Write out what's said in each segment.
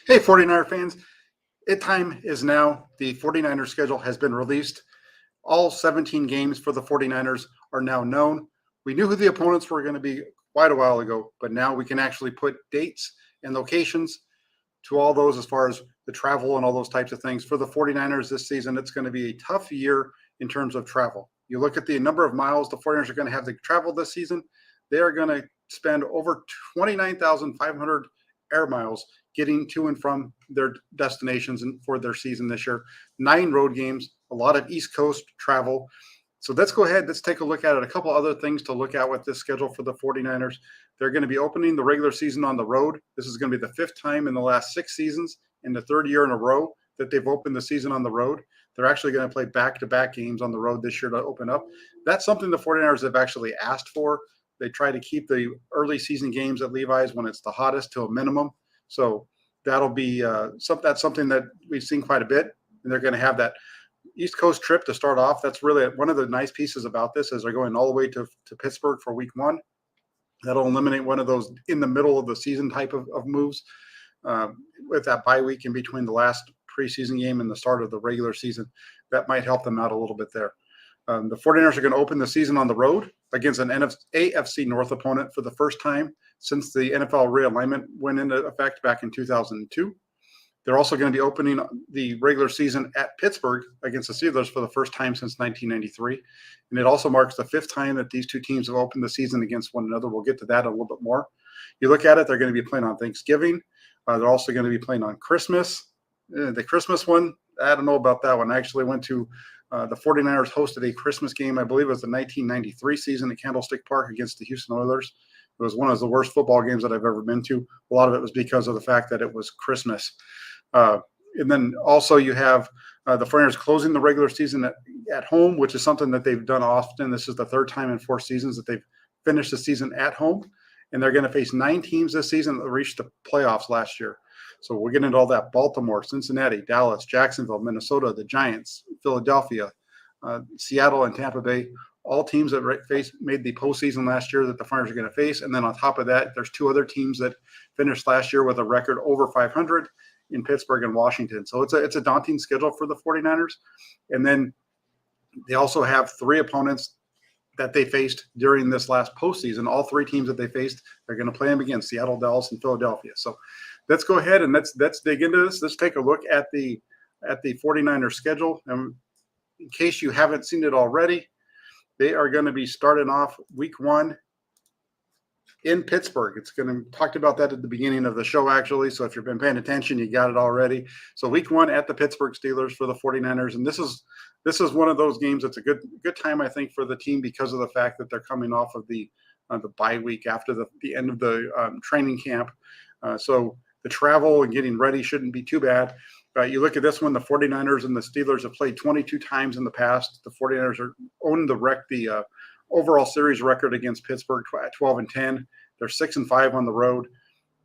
Hey, 49er fans, time is now. The 49er schedule has been released. All 17 games for the 49ers are now known. We knew who the opponents were going to be quite a while ago, but now we can actually put dates and locations to all those as far as the travel and all those types of things. For the 49ers this season, it's going to be a tough year in terms of travel. You look at the number of miles the 49ers are going to have to travel this season, they are going to spend over 29,500 air miles getting to and from their destinations and for their season this year. 9 road games, a lot of East Coast travel. So let's go ahead. Let's take a look at it. A couple other things to look at with this schedule for the 49ers. They're going to be opening the regular season on the road. This is going to be the 5th time in the last 6 seasons and the 3rd year in a row that they've opened the season on the road. They're actually going to play back-to-back games on the road this year to open up. That's something the 49ers have actually asked for. They try to keep the early season games at Levi's when it's the hottest to a minimum. So that'll be that's something that we've seen quite a bit. And they're going to have that East Coast trip to start off. That's really one of the nice pieces about this is they're going all the way to Pittsburgh for week 1. That'll eliminate one of those in the middle of the season type of moves with that bye week in between the last preseason game and the start of the regular season. That might help them out a little bit there. The 49ers are going to open the season on the road against an AFC North opponent for the first time since the NFL realignment went into effect back in 2002. They're also going to be opening the regular season at Pittsburgh against the Steelers for the first time since 1993. And it also marks the 5th time that these two teams have opened the season against one another. We'll get to that a little bit more. You look at it, they're going to be playing on Thanksgiving. They're also going to be playing on Christmas. The Christmas one, I don't know about that one. I actually went to the 49ers hosted a Christmas game, I believe it was the 1993 season at Candlestick Park against the Houston Oilers. It was one of the worst football games that I've ever been to. A lot of it was because of the fact that it was Christmas. And then also you have the 49ers closing the regular season at home, which is something that they've done often. This is the 3rd time in 4 seasons that they've finished the season at home. And they're going to face 9 teams this season that reached the playoffs last year. So we'll get into all that. Baltimore, Cincinnati, Dallas, Jacksonville, Minnesota, the Giants, Philadelphia, Seattle, and Tampa Bay. All teams that made the postseason last year that the 49ers are going to face. And then on top of that, there's 2 other teams that finished last year with a record over 500 in Pittsburgh and Washington. So it's a daunting schedule for the 49ers. And then they also have 3 opponents that they faced during this last postseason. All 3 teams that they faced, they're going to play them again: Seattle, Dallas, and Philadelphia. So let's go ahead and let's dig into this. Let's take a look at the 49ers schedule. And in case you haven't seen it already, they are going to be starting off week 1 in Pittsburgh. It's going to talked about that at the beginning of the show, actually. So if you've been paying attention, you got it already. So week 1 at the Pittsburgh Steelers for the 49ers. And this is one of those games that's a good time, I think, for the team because of the fact that they're coming off of the bye week after the end of the training camp. So the travel and getting ready shouldn't be too bad. You look at this one, the 49ers and the Steelers have played 22 times in the past. The 49ers own the overall series record against Pittsburgh at 12-10. They're 6-5 on the road.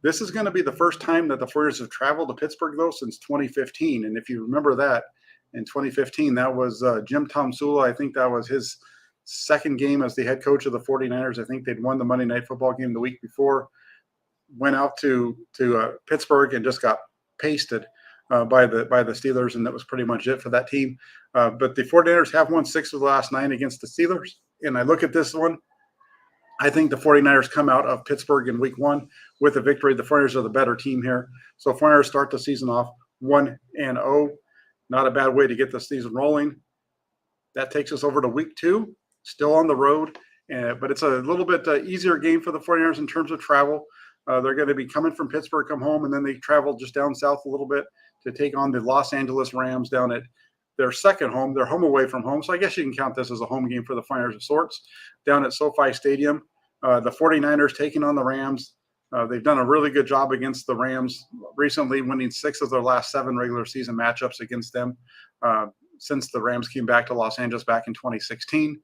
This is going to be the first time that the 49ers have traveled to Pittsburgh, though, since 2015. And if you remember that, in 2015, that was Jim Tomsula. I think that was his 2nd game as the head coach of the 49ers. I think they'd won the Monday Night Football game the week before, went out to Pittsburgh and just got pasted by the Steelers, and that was pretty much it for that team. But the 49ers have won 6 of the last 9 against the Steelers. And I look at this one, I think the 49ers come out of Pittsburgh in week 1 with a victory. The 49ers are the better team here. So 49ers start the season off 1-0. Not a bad way to get the season rolling. That takes us over to week 2, still on the road. But it's a little bit easier game for the 49ers in terms of travel. They're going to be coming from Pittsburgh, come home, and then they travel just down south a little bit to take on the Los Angeles Rams down at their 2nd home. They're home away from home, so I guess you can count this as a home game for the 49ers of sorts down at SoFi Stadium. The 49ers taking on the Rams. They've done a really good job against the Rams recently, winning 6 of their last 7 regular season matchups against them since the Rams came back to Los Angeles back in 2016.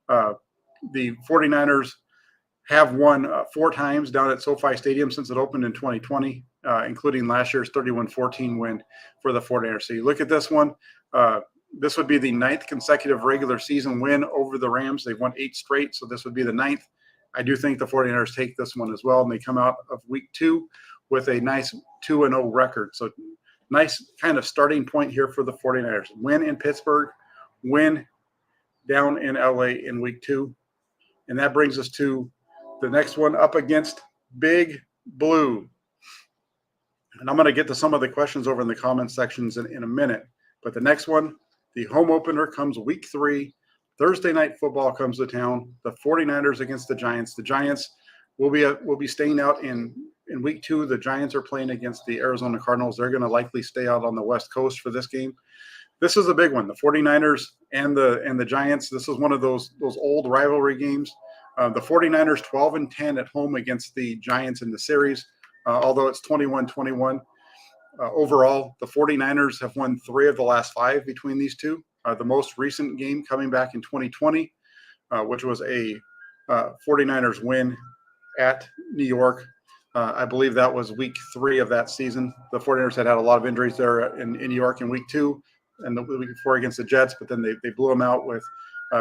The 49ers have won 4 times down at SoFi Stadium since it opened in 2020, including last year's 31-14 win for the 49ers. So you look at this one, this would be the 9th consecutive regular season win over the Rams. They've won 8 straight, so this would be the 9th. I do think the 49ers take this one as well, and they come out of week 2 with a nice 2-0 record. So nice kind of starting point here for the 49ers. Win in Pittsburgh, win down in LA in week 2. And that brings us to the next one up against Big Blue. And I'm going to get to some of the questions over in the comment sections in a minute. But the next one, the home opener comes week 3. Thursday night football comes to town. The 49ers against the Giants. The Giants will be staying out in week 2. The Giants are playing against the Arizona Cardinals. They're going to likely stay out on the West Coast for this game. This is a big one. The 49ers and the Giants. This is one of those old rivalry games. The 49ers 12-10 at home against the Giants in the series, although it's 21-21. Overall, the 49ers have won 3 of the last 5 between these two. The most recent game coming back in 2020, which was a 49ers win at New York. I believe that was week 3 of that season. The 49ers had a lot of injuries there in New York in week 2 and the week before against the Jets, but then they blew them out with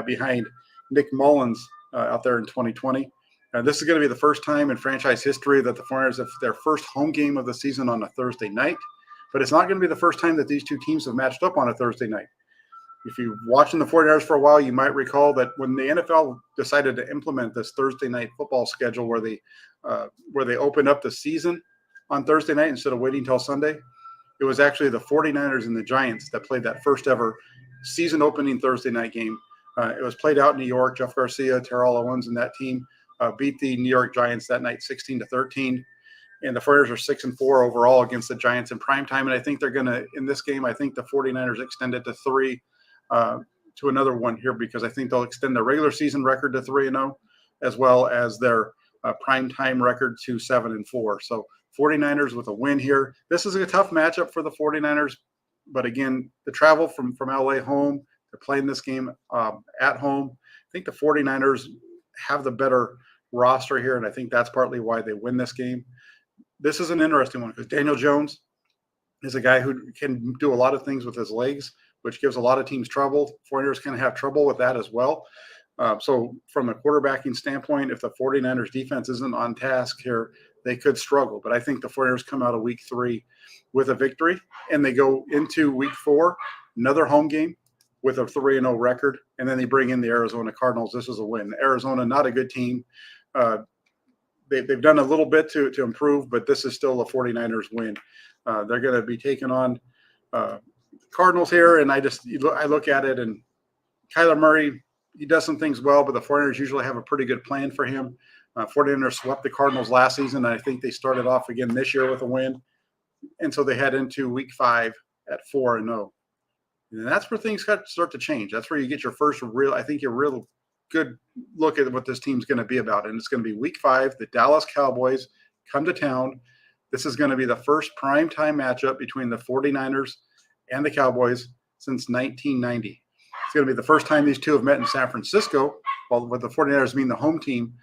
behind Nick Mullins out there in 2020. This is going to be the first time in franchise history that the 49ers have their first home game of the season on a Thursday night, but it's not going to be the first time that these two teams have matched up on a Thursday night. If you're watching the 49ers for a while, you might recall that when the NFL decided to implement this Thursday night football schedule where they opened up the season on Thursday night instead of waiting until Sunday, it was actually the 49ers and the Giants that played that first ever season opening Thursday night game. It was played out in New York. Jeff Garcia, Terrell Owens, and that team beat the New York Giants that night 16-13. And the 49ers are 6-4 overall against the Giants in primetime. And I think they're going to, in this game, I think the 49ers extend it to 3 to another one here because I think they'll extend their regular season record to 3-0 as well as their primetime record to 7-4. So 49ers with a win here. This is a tough matchup for the 49ers. But again, the travel from LA home, they're playing this game at home. I think the 49ers have the better roster here, and I think that's partly why they win this game. This is an interesting one because Daniel Jones is a guy who can do a lot of things with his legs, which gives a lot of teams trouble. 49ers can have trouble with that as well. So from a quarterbacking standpoint, if the 49ers defense isn't on task here, they could struggle. But I think the 49ers come out of week 3 with a victory, and they go into week 4, another home game with a 3-0 record, and then they bring in the Arizona Cardinals. This is a win. Arizona, not a good team. They've done a little bit to improve, but this is still a 49ers win. They're going to be taking on Cardinals here, and I look at it, and Kyler Murray, he does some things well, but the 49ers usually have a pretty good plan for him. 49ers swept the Cardinals last season, and I think they started off again this year with a win. And so they head into week 5 at 4-0. And that's where things start to change. That's where you get your first real good look at what this team's going to be about. And it's going to be week 5. The Dallas Cowboys come to town. This is going to be the first primetime matchup between the 49ers and the Cowboys since 1990. It's going to be the first time these two have met in San Francisco, well, with the 49ers being the home team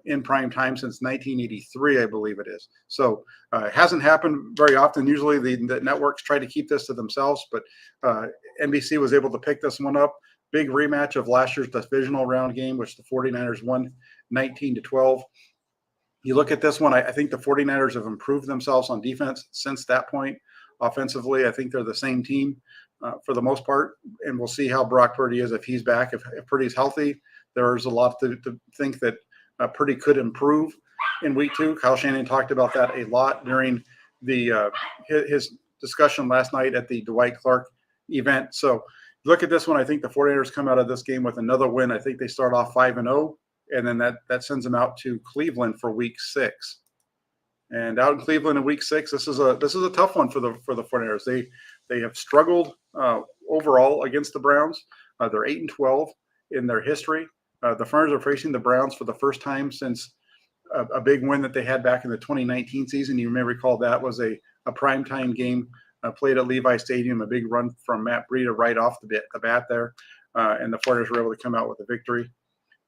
in prime time since 1983, I believe it is. So it hasn't happened very often. Usually the networks try to keep this to themselves, but NBC was able to pick this one up. Big rematch of last year's divisional round game, which the 49ers won 19-12. You look at this one, I think the 49ers have improved themselves on defense since that point. Offensively, I think they're the same team for the most part, and we'll see how Brock Purdy is if he's back. If Purdy's healthy, there's a lot to think that Purdy could improve in week 2. Kyle Shanahan talked about that a lot during his discussion last night at the Dwight Clark event. So look at this one. I think the 49ers come out of this game with another win. I think they start off 5-0, and then that sends them out to Cleveland for week 6. And out in Cleveland in week 6, this is a tough one for the 49ers. They have struggled overall against the Browns. They're 8-12 in their history. The 49ers are facing the Browns for the first time since a big win that they had back in the 2019 season. You may recall that was a primetime game played at Levi Stadium, a big run from Matt Breida right off the bat there. And the 49ers were able to come out with a victory.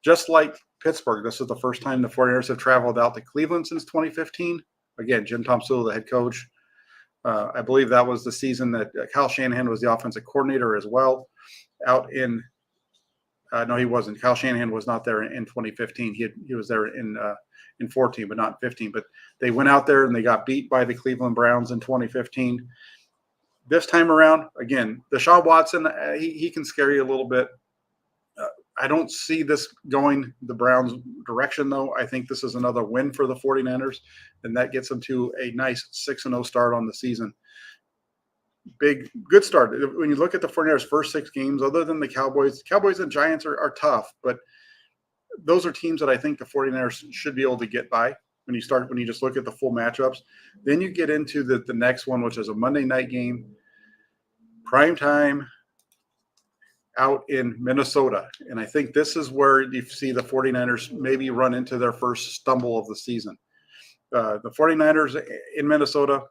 Just like Pittsburgh, this is the first time the 49ers have traveled out to Cleveland since 2015. Again, Jim Tomsula, the head coach. I believe that was the season that Kyle Shanahan was the offensive coordinator as well. Out in no, he wasn't. Kyle Shanahan was not there in 2015. He was there in in 14, but not in 15. But they went out there and they got beat by the Cleveland Browns in 2015. This time around, again, Deshaun Watson, he can scare you a little bit. I don't see this going the Browns' direction, though. I think this is another win for the 49ers, and that gets them to a nice 6-0 start on the season. Good start. When you look at the 49ers' first 6 games, other than the Cowboys and Giants are tough, but those are teams that I think the 49ers should be able to get by when you just look at the full matchups. Then you get into the next one, which is a Monday night game, prime time, out in Minnesota. And I think this is where you see the 49ers maybe run into their first stumble of the season. The 49ers in Minnesota,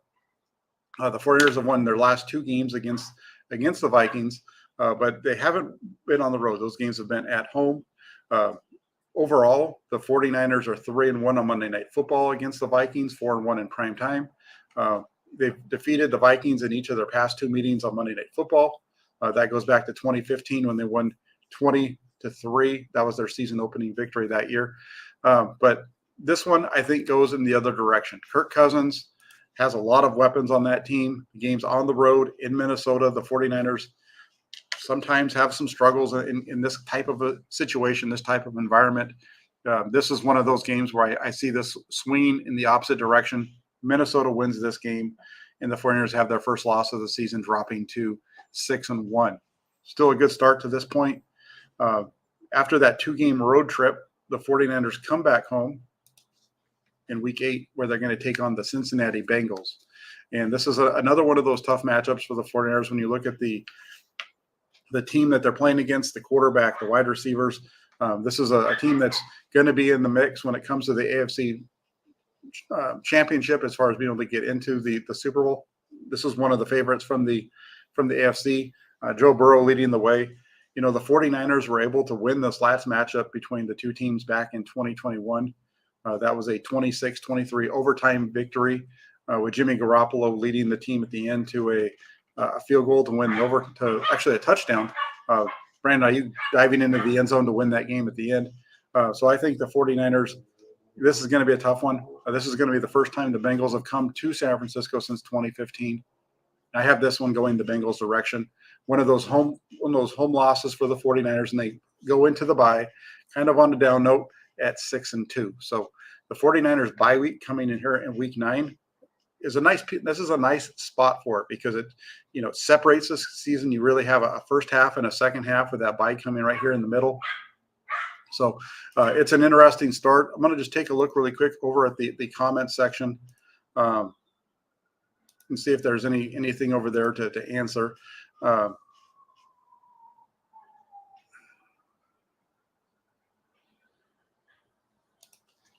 the 49ers have won their last 2 games against the Vikings, but they haven't been on the road. Those games have been at home. Overall, the 49ers are 3-1 on Monday Night Football against the Vikings, 4-1 in prime time. They've defeated the Vikings in each of their past 2 meetings on Monday Night Football. That goes back to 2015 when they won 20-3. That was their season opening victory that year. But this one, I think, goes in the other direction. Kirk Cousins has a lot of weapons on that team. The game's on the road in Minnesota. The 49ers sometimes have some struggles in this type of a situation, this type of environment. This is one of those games where I see this swinging in the opposite direction. Minnesota wins this game, and the 49ers have their first loss of the season, dropping to 6-1. Still a good start to this point. After that 2-game road trip, the 49ers come back home in week 8, where they're going to take on the Cincinnati Bengals. And this is another one of those tough matchups for the 49ers. When you look at the team that they're playing against, the quarterback, the wide receivers, this is a team that's going to be in the mix when it comes to the AFC championship as far as being able to get into the Super Bowl. This is one of the favorites from the AFC. Joe Burrow leading the way. The 49ers were able to win this last matchup between the 2 teams back in 2021. That was a 26-23 overtime victory with Jimmy Garoppolo leading the team at the end to a field goal to win to actually a touchdown. Brandon Ayuk diving into the end zone to win that game at the end. So I think the 49ers, this is going to be a tough one. This is going to be the first time the Bengals have come to San Francisco since 2015. I have this one going the Bengals' direction. One of those home losses for the 49ers, and they go into the bye kind of on the down note at 6-2. So the 49ers bye week coming in here in week 9 is this is a nice spot for it, because it separates this season. You really have a first half and a second half with that bye coming right here in the middle. So it's an interesting start. I'm going to just take a look really quick over at the comment section and see if there's anything over there to answer.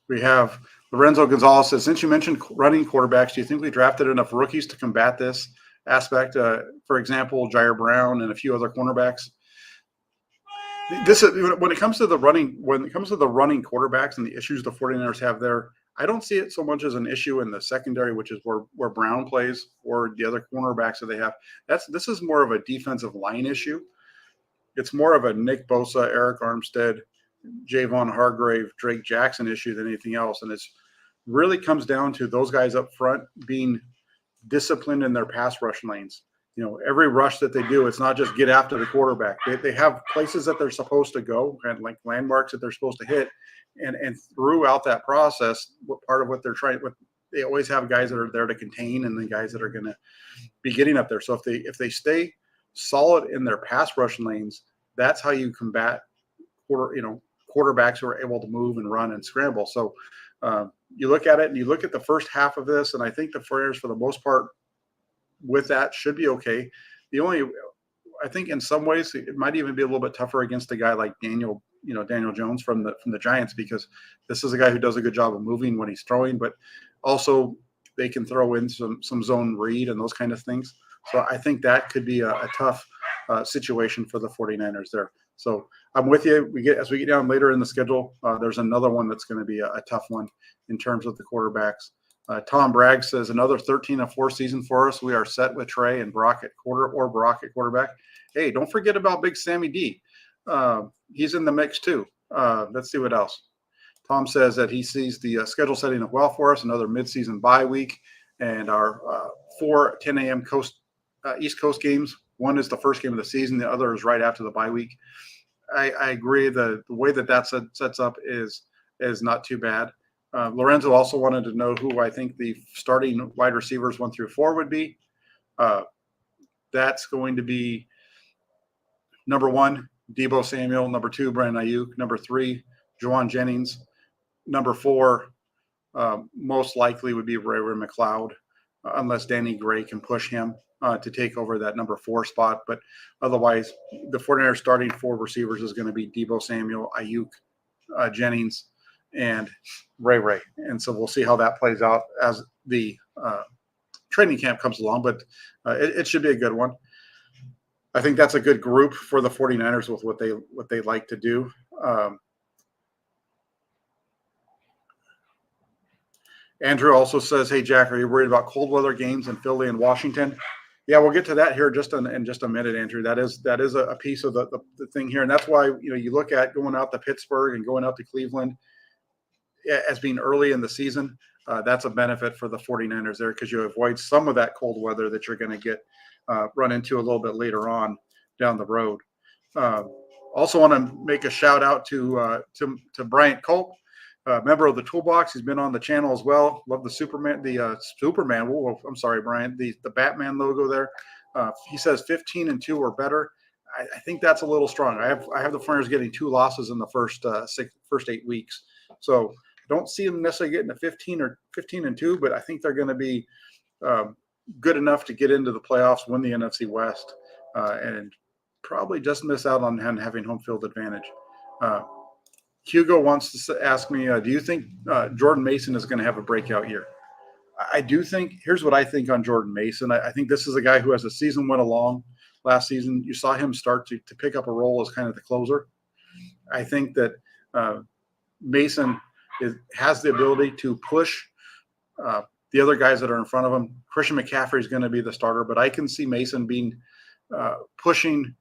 We have Lorenzo Gonzalez says, since you mentioned running quarterbacks, do you think we drafted enough rookies to combat this aspect? For example, Jair Brown and a few other cornerbacks. This is when it comes to the running quarterbacks and the issues the 49ers have there. I don't see it so much as an issue in the secondary, which is where Brown plays, or the other cornerbacks that they have. This is more of a defensive line issue. It's more of a Nick Bosa, Eric Armstead, Javon Hargrave, Drake Jackson issue than anything else. And it's really comes down to those guys up front being disciplined in their pass rush lanes. Every rush that they do, it's not just get after the quarterback. They have places that they're supposed to go, and like landmarks that they're supposed to hit. And throughout that process, part of what they're trying, they always have guys that are there to contain, and then guys that are going to be getting up there. So if they stay solid in their pass rush lanes, that's how you combat quarterbacks who are able to move and run and scramble. So you look at it and you look at the first half of this, and I think the 49ers, for the most part, with that should be okay. I think in some ways it might even be a little bit tougher against a guy like Daniel Jones from the Giants, because this is a guy who does a good job of moving when he's throwing, but also they can throw in some zone read and those kind of things. So I think that could be a tough situation for the 49ers there. So I'm with you. As we get down later in the schedule, there's another one that's going to be a tough one in terms of the quarterbacks. Tom Bragg says, another 13-4 season for us. We are set with Trey and Brock at quarterback. Hey, don't forget about big Sammy D. He's in the mix too. Let's see what else. Tom says that he sees the schedule setting up well for us, another midseason bye week, and our 4 10 a.m. East Coast games. One is the first game of the season. The other is right after the bye week. I agree. The way that sets up is not too bad. Lorenzo also wanted to know who I think the starting wide receivers 1 through 4 would be. That's going to be number 1, Deebo Samuel. Number 2, Brandon Aiyuk. Number 3, Jauan Jennings. Number 4, most likely would be Ray McLeod, unless Danny Gray can push him to take over that number 4 spot. But otherwise, the 49ers starting 4 receivers is going to be Deebo Samuel, Aiyuk, Jennings, and Ray. And so we'll see how that plays out as the training camp comes along. But it should be a good one. I think that's a good group for the 49ers with what they like to do. Andrew also says, "Hey Jack, are you worried about cold weather games in Philly and Washington?" Yeah, we'll get to that here in just a minute, Andrew. That is a piece of the thing here, and that's why you look at going out to Pittsburgh and going out to Cleveland as being early in the season. That's a benefit for the 49ers there because you avoid some of that cold weather that you're going to get run into a little bit later on down the road. Also want to make a shout out to Bryant Culp. Member of the Toolbox. He's been on the channel as well. Love the Superman. I'm sorry, Brian. The Batman logo there. He says 15-2 or better. I think that's a little strong. I have the 49ers getting 2 losses in the first 8 weeks. So I don't see them necessarily getting to 15-2, but I think they're going to be good enough to get into the playoffs, win the NFC West, and probably just miss out on having home field advantage. Hugo wants to ask me, do you think Jordan Mason is going to have a breakout year? I do think, here's what I think on Jordan Mason. I think this is a guy who, as the season went along last season, you saw him start to pick up a role as kind of the closer. I think that Mason has the ability to push the other guys that are in front of him. Christian McCaffrey is going to be the starter, but I can see Mason being pushing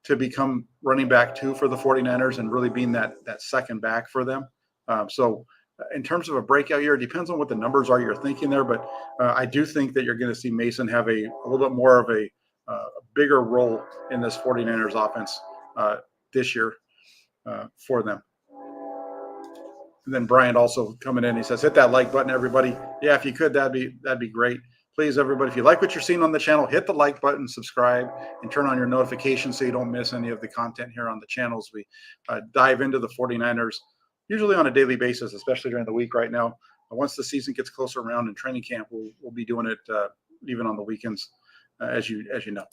to become running back 2 for the 49ers and really being that second back for them. So in terms of a breakout year, it depends on what the numbers are you're thinking there, but I do think that you're going to see Mason have a little bit more of a bigger role in this 49ers offense this year for them. And then Brian also coming in, he says, hit that like button, everybody. Yeah, if you could, that'd be great. Please, everybody, if you like what you're seeing on the channel, hit the like button, subscribe, and turn on your notifications so you don't miss any of the content here on the channels. We dive into the 49ers usually on a daily basis, especially during the week right now. Once the season gets closer around in training camp, we'll be doing it even on the weekends, as you know.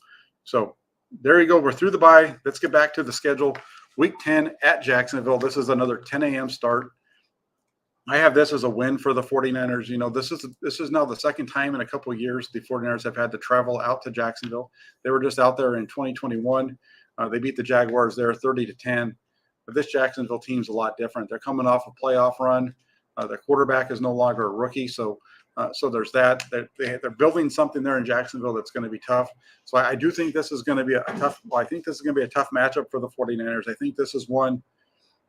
So there you go. We're through the bye. Let's get back to the schedule. Week 10 at Jacksonville. This is another 10 a.m. start. I have this as a win for the 49ers. This is now the second time in a couple of years the 49ers have had to travel out to Jacksonville. They were just out there in 2021. They beat the Jaguars there 30-10. But this Jacksonville team's a lot different. They're coming off a playoff run. Their quarterback is no longer a rookie, so there's that. They're building something there in Jacksonville that's going to be tough. So I do think this is going to be a tough. Well, I think this is going to be a tough matchup for the 49ers. I think this is one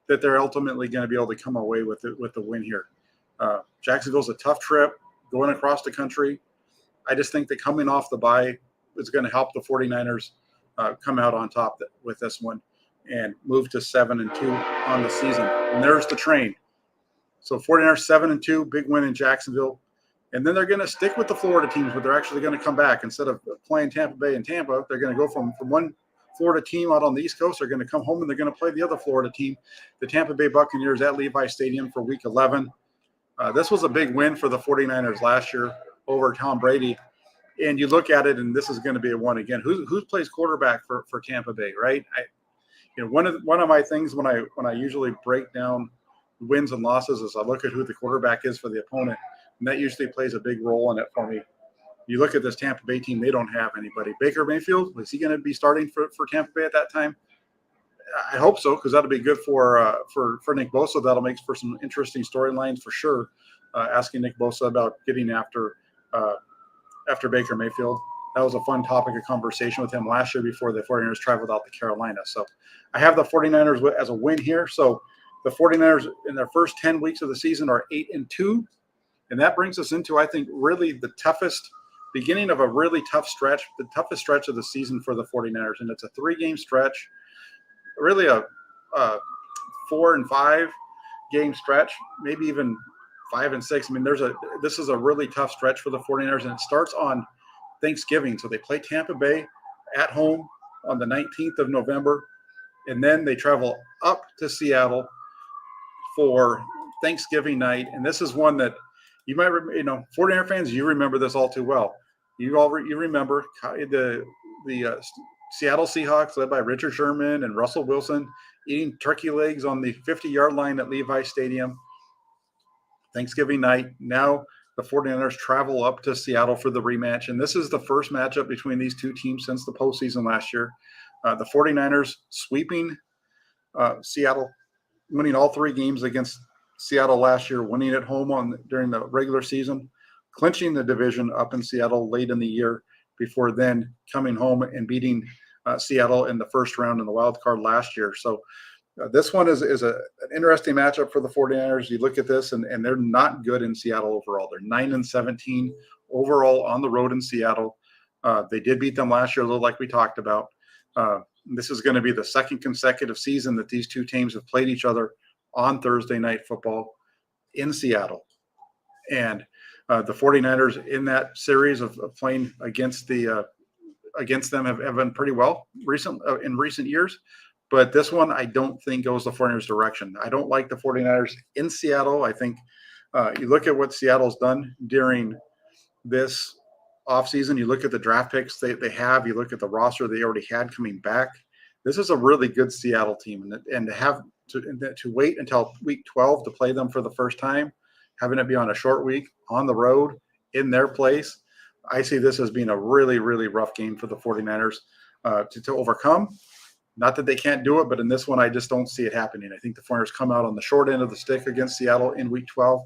that they're ultimately going to be able to come away with the win here. Jacksonville's a tough trip going across the country. I just think that coming off the bye is going to help the 49ers come out on top with this one and move to 7-2 on the season. And there's the train. So 49ers 7-2, big win in Jacksonville. And then they're going to stick with the Florida teams, but they're actually going to come back. Instead of playing Tampa Bay and Tampa, they're going to go from one Florida team out on the East Coast. They're going to come home and they're going to play the other Florida team, the Tampa Bay Buccaneers, at Levi Stadium for Week 11. This was a big win for the 49ers last year over Tom Brady. And you look at it, and this is going to be a one again. Who plays quarterback for Tampa Bay, right? One of my things when I usually break down wins and losses is I look at who the quarterback is for the opponent, and that usually plays a big role in it for me. You look at this Tampa Bay team, they don't have anybody. Baker Mayfield, is he going to be starting for Tampa Bay at that time? I hope so, because that'll be good for Nick Bosa. That'll make for some interesting storylines for sure. Asking Nick Bosa about getting after Baker Mayfield. That was a fun topic of conversation with him last year before the 49ers traveled out to Carolina. So I have the 49ers as a win here. So The 49ers in their first 10 weeks of the season are 8-2. And that brings us into, I think, really the toughest beginning of a really tough stretch, the toughest stretch of the season for the 49ers. And it's a 3-game stretch, really a 4 and 5 game stretch, maybe even 5 and 6. I mean, this is a really tough stretch for the 49ers, and it starts on Thanksgiving. So they play Tampa Bay at home on the 19th of November, and then they travel up to Seattle for Thanksgiving night. And this is one that you might, 49er fans, you remember this all too well. You remember the Seattle Seahawks, led by Richard Sherman and Russell Wilson, eating turkey legs on the 50-yard line at Levi Stadium Thanksgiving night. Now the 49ers travel up to Seattle for the rematch, and this is the first matchup between these two teams since the postseason last year. The 49ers sweeping Seattle, winning all 3 games against Seattle last year, winning at home during the regular season, clinching the division up in Seattle late in the year before then coming home and beating Seattle in the first round in the wild card last year. So this one is an interesting matchup for the 49ers. You look at this, and they're not good in Seattle overall. They're 9-17 overall on the road in Seattle. They did beat them last year, a little like we talked about. This is going to be the second consecutive season that these two teams have played each other on Thursday Night Football in Seattle. And the 49ers in that series of playing against them have been pretty well in recent years. But this one, I don't think goes the 49ers direction. I don't like the 49ers in Seattle. I think you look at what Seattle's done during this offseason. You look at the draft picks they have. You look at the roster they already had coming back. This is a really good Seattle team. And to have to wait until week 12 to play them for the first time, having it be on a short week on the road in their place, I see this as being a really, really rough game for the 49ers to overcome. Not that they can't do it, but in this one, I just don't see it happening. I think the 49ers come out on the short end of the stick against Seattle in week 12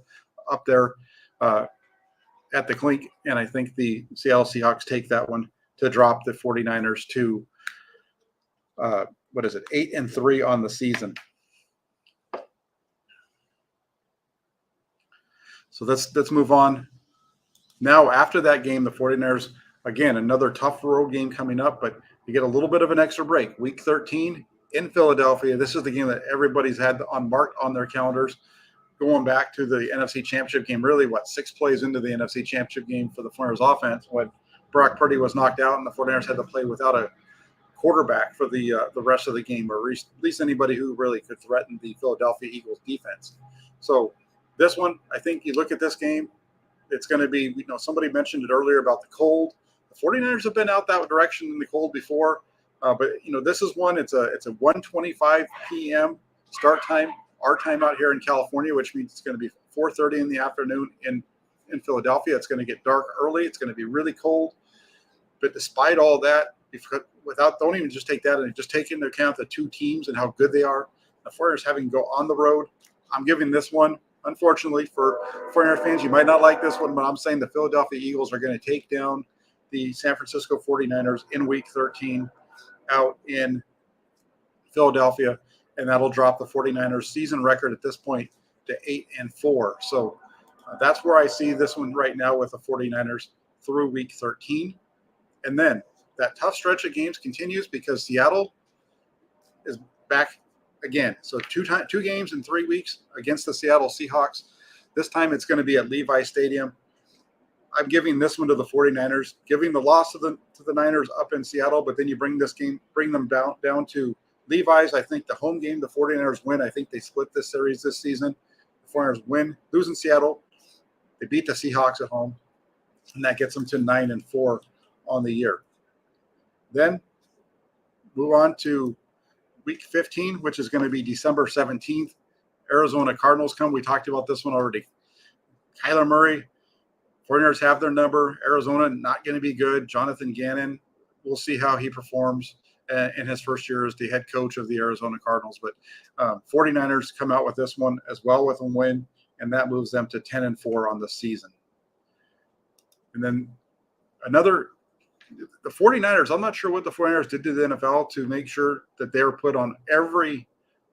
up there at the clink, and I think the Seattle Seahawks take that one to drop the 49ers to, 8-3 on the season. So let's move on. Now, after that game, the 49ers, again, another tough road game coming up, but you get a little bit of an extra break. Week 13 in Philadelphia. This is the game that everybody's had marked on their calendars, going back to the NFC Championship game, really, 6 plays into the NFC Championship game for the 49ers offense when Brock Purdy was knocked out and the 49ers had to play without a quarterback for the rest of the game, or at least anybody who really could threaten the Philadelphia Eagles defense. So this one, I think you look at this game, it's going to be, somebody mentioned it earlier about the cold. The 49ers have been out that direction in the cold before, but this is one. It's a 1:25 p.m. start time, our time out here in California, which means it's going to be 4:30 in the afternoon in Philadelphia. It's going to get dark early. It's going to be really cold. But despite all that, don't even just take that and just take into account the two teams and how good they are. The 49ers having to go on the road, I'm giving this one. Unfortunately for 49ers fans, you might not like this one, but I'm saying the Philadelphia Eagles are going to take down the San Francisco 49ers in week 13 out in Philadelphia, and that'll drop the 49ers season record at this point to 8-4. So that's where I see this one right now with the 49ers through week 13. And then that tough stretch of games continues because Seattle is back again. So two games in 3 weeks against the Seattle Seahawks. This time it's going to be at Levi Stadium. I'm giving this one to the 49ers, giving the loss to the Niners up in Seattle, but then you bring them down to Levi's. I think the home game, the 49ers win. I think they split this series this season. The 49ers lose in Seattle. They beat the Seahawks at home, and that gets them to 9-4 on the year. Then move on to week 15, which is going to be December 17th. Arizona Cardinals come. We talked about this one already. Kyler Murray, 49ers have their number. Arizona not going to be good. Jonathan Gannon, we'll see how he performs in his first year as the head coach of the Arizona Cardinals. But 49ers come out with this one as well with a win, and that moves them to 10-4 on the season. And then the 49ers, I'm not sure what the 49ers did to the NFL to make sure that they were put on every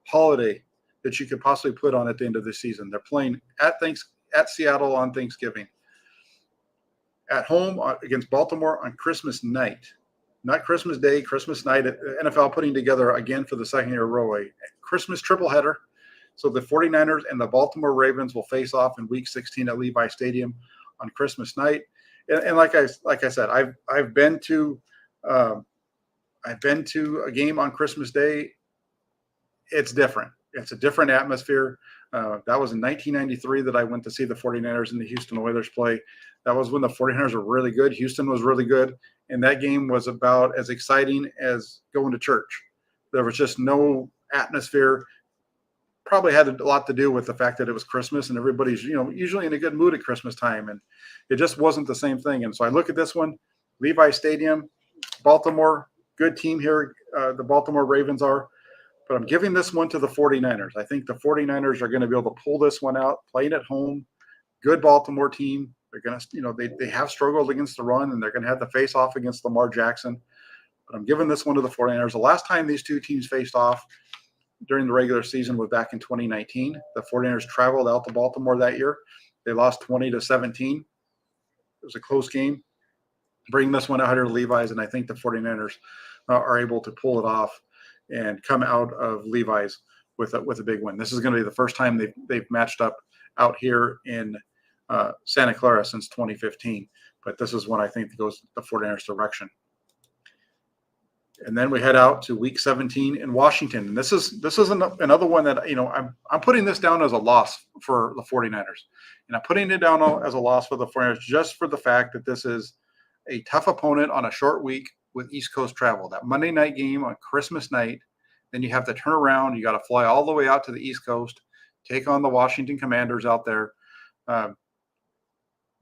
holiday that you could possibly put on at the end of the season. They're playing at Seattle on Thanksgiving, at home against Baltimore on Christmas night, not Christmas Day, Christmas night. NFL putting together again for the second year in a row a Christmas triple header. So the 49ers and the Baltimore Ravens will face off in Week 16 at Levi Stadium on Christmas night. And like I said, I've been to a game on Christmas Day. It's different. It's a different atmosphere. That was in 1993 that I went to see the 49ers and the Houston Oilers play. That was when the 49ers were really good. Houston was really good. And that game was about as exciting as going to church. There was just no atmosphere. Probably had a lot to do with the fact that it was Christmas and everybody's, usually in a good mood at Christmas time. And it just wasn't the same thing. And so I look at this one, Levi Stadium, Baltimore, good team here. The Baltimore Ravens are. But I'm giving this one to the 49ers. I think the 49ers are going to be able to pull this one out, playing at home. Good Baltimore team. They're going to, they have struggled against the run, and they're going to have to face off against Lamar Jackson. But I'm giving this one to the 49ers. The last time these two teams faced off during the regular season was back in 2019. The 49ers traveled out to Baltimore that year. They lost 20-17. It was a close game. Bring this one out here to Levi's, and I think the 49ers are able to pull it off and come out of Levi's with a big win. This is going to be the first time they've matched up out here in Santa Clara since 2015. But this is one I think that goes the 49ers direction. And then we head out to Week 17 in Washington. And this is another one that I'm putting this down as a loss for the 49ers. And I'm putting it down as a loss for the 49ers just for the fact that this is a tough opponent on a short week with East Coast travel. That Monday night game on Christmas night, then you have to turn around. You got to fly all the way out to the East Coast, take on the Washington Commanders out there.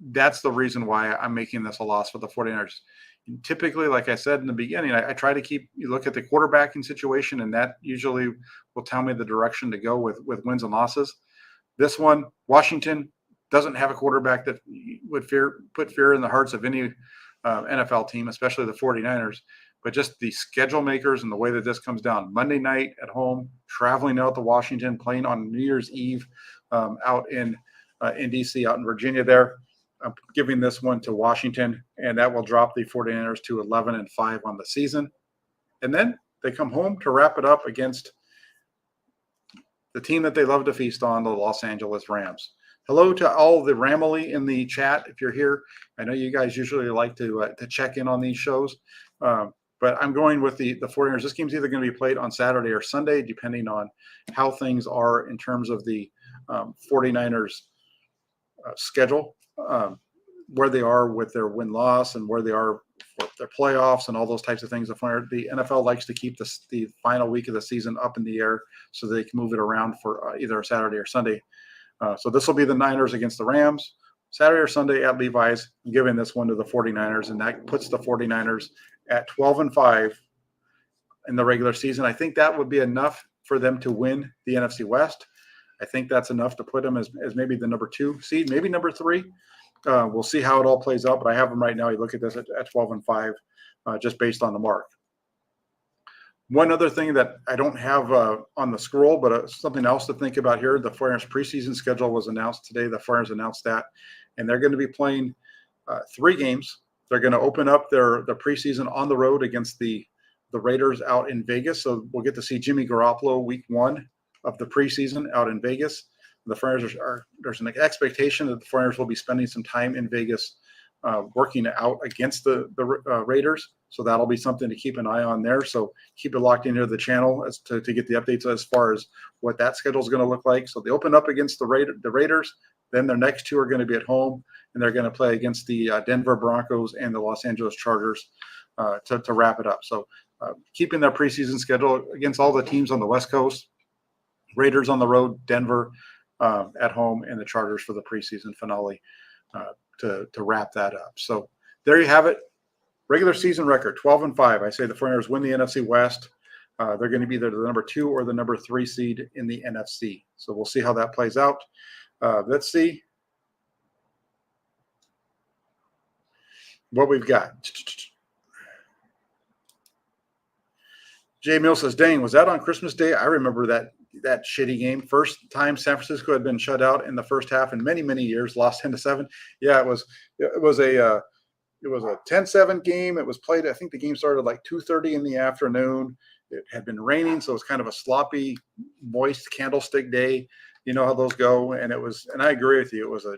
That's the reason why I'm making this a loss for the 49ers. And typically, like I said in the beginning, I try to you look at the quarterbacking situation, and that usually will tell me the direction to go with wins and losses. This one, Washington doesn't have a quarterback that would put fear in the hearts of any NFL team, especially the 49ers, but just the schedule makers and the way that this comes down. Monday night at home, traveling out to Washington, playing on New Year's Eve out in D.C., out in Virginia there. I'm giving this one to Washington, and that will drop the 49ers to 11-5 on the season. And then they come home to wrap it up against the team that they love to feast on, the Los Angeles Rams. Hello to all the Ramily in the chat. If you're here, I know you guys usually like to check in on these shows, but I'm going with the 49ers. This game's either going to be played on Saturday or Sunday, depending on how things are in terms of the 49ers schedule, where they are with their win-loss and where they are for their playoffs and all those types of things. The NFL likes to keep the final week of the season up in the air so they can move it around for either Saturday or Sunday. So this will be the Niners against the Rams, Saturday or Sunday at Levi's. I'm giving this one to the 49ers, and that puts the 49ers at 12-5 in the regular season. I think that would be enough for them to win the NFC West. I think that's enough to put them as maybe the number 2 seed, maybe number 3. We'll see how it all plays out, but I have them right now. You look at this at 12-5, just based on the mark. One other thing that I don't have on the scroll, but something else to think about here, the 49ers preseason schedule was announced today. The 49ers announced that, and they're going to be playing 3 games. They're going to open up their preseason on the road against the Raiders out in Vegas. So we'll get to see Jimmy Garoppolo week 1 of the preseason out in Vegas. The 49ers there's an expectation that the 49ers will be spending some time in Vegas working out against the Raiders. So that'll be something to keep an eye on there. So keep it locked into the channel as to get the updates as far as what that schedule is going to look like. So they open up against the Raiders. Then their next 2 are going to be at home, and they're going to play against the Denver Broncos and the Los Angeles Chargers to wrap it up. So keeping their preseason schedule against all the teams on the West Coast, Raiders on the road, Denver at home, and the Chargers for the preseason finale to wrap that up. So there you have it. Regular season record, 12-5. I say the 49ers win the NFC West. They're going to be either the number 2 or the number 3 seed in the NFC. So we'll see how that plays out. Let's see what we've got. Jay Mill says, dang, was that on Christmas Day? I remember that that shitty game. First time San Francisco had been shut out in the first half in many, many years, lost 10-7. Yeah, it was a 10-7 game. It was played, I think the game started like 2:30 in the afternoon. It had been raining, so it was kind of a sloppy, moist candlestick day. You know how those go. And I agree with you. It was a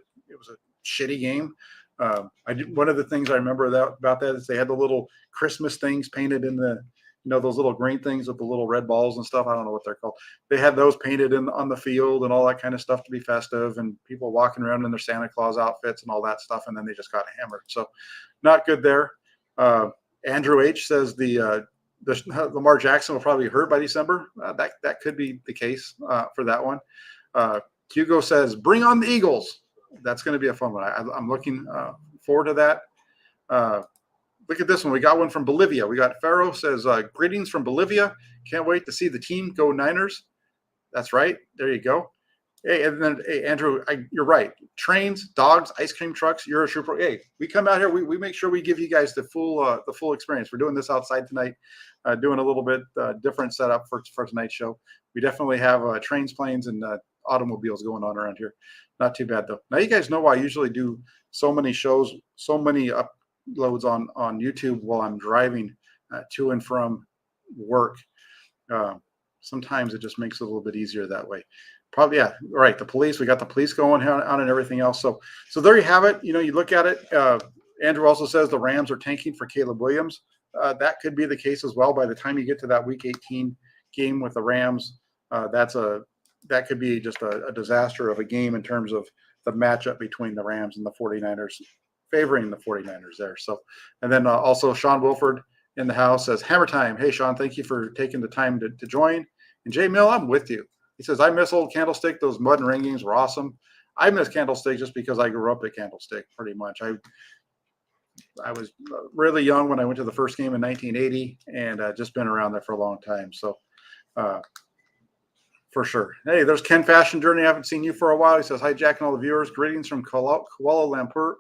shitty game. One of the things I remember about that is they had the little Christmas things painted in the, those little green things with the little red balls and stuff. I don't know what they're called. They had those painted on the field and all that kind of stuff to be festive, and people walking around in their Santa Claus outfits and all that stuff. And then they just got hammered. So not good there. Andrew H says the Lamar Jackson will probably be hurt by December. That could be the case for that one. Hugo says, bring on the Eagles. That's going to be a fun one. I'm looking forward to that. Look at this one. We got one from Bolivia. We got Pharaoh says, greetings from Bolivia. Can't wait to see the team go Niners. That's right. There you go. Hey, and then, hey, Andrew, you're right. Trains, dogs, ice cream trucks, you're a trooper. Hey, we come out here. We make sure we give you guys the full experience. We're doing this outside tonight, doing a little bit different setup for tonight's show. We definitely have trains, planes, and automobiles going on around here. Not too bad, though. Now, you guys know why I usually do so many shows, so many uploads on YouTube while I'm driving to and from work. Sometimes it just makes it a little bit easier that way. Probably, yeah, right. The police, we got the police going on and everything else. So there you have it. You look at it. Andrew also says the Rams are tanking for Caleb Williams. That could be the case as well. By the time you get to that Week 18 game with the Rams, that could be just a disaster of a game in terms of the matchup between the Rams and the 49ers, favoring the 49ers there. So, and then also Sean Wilford in the house says, hammer time. Hey, Sean, thank you for taking the time to join. And Jay Mill, I'm with you. He says, I miss old Candlestick. Those mud and ring games were awesome. I miss Candlestick just because I grew up at Candlestick pretty much. I was really young when I went to the first game in 1980 and just been around there for a long time. So for sure. Hey, there's Ken Fashion Journey. I haven't seen you for a while. He says, hi, Jack and all the viewers. Greetings from Kuala Lumpur,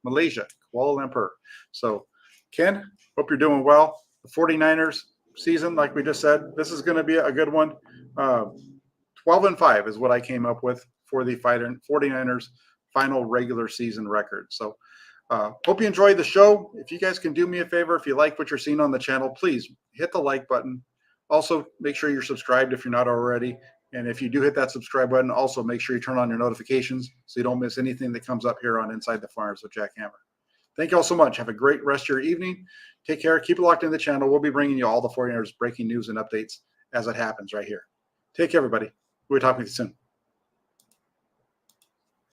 Malaysia, Kuala Lumpur. So Ken, hope you're doing well. The 49ers season, like we just said, this is going to be a good one. 12-5 is what I came up with for the 49ers final regular season record. So hope you enjoyed the show. If you guys can do me a favor, if you like what you're seeing on the channel, please hit the like button. Also, make sure you're subscribed if you're not already. And if you do hit that subscribe button, also make sure you turn on your notifications so you don't miss anything that comes up here on Inside the Farms with Jack Hammer. Thank you all so much. Have a great rest of your evening. Take care. Keep it locked in the channel. We'll be bringing you all the 49ers breaking news and updates as it happens right here. Take care, everybody. We'll talk with you soon.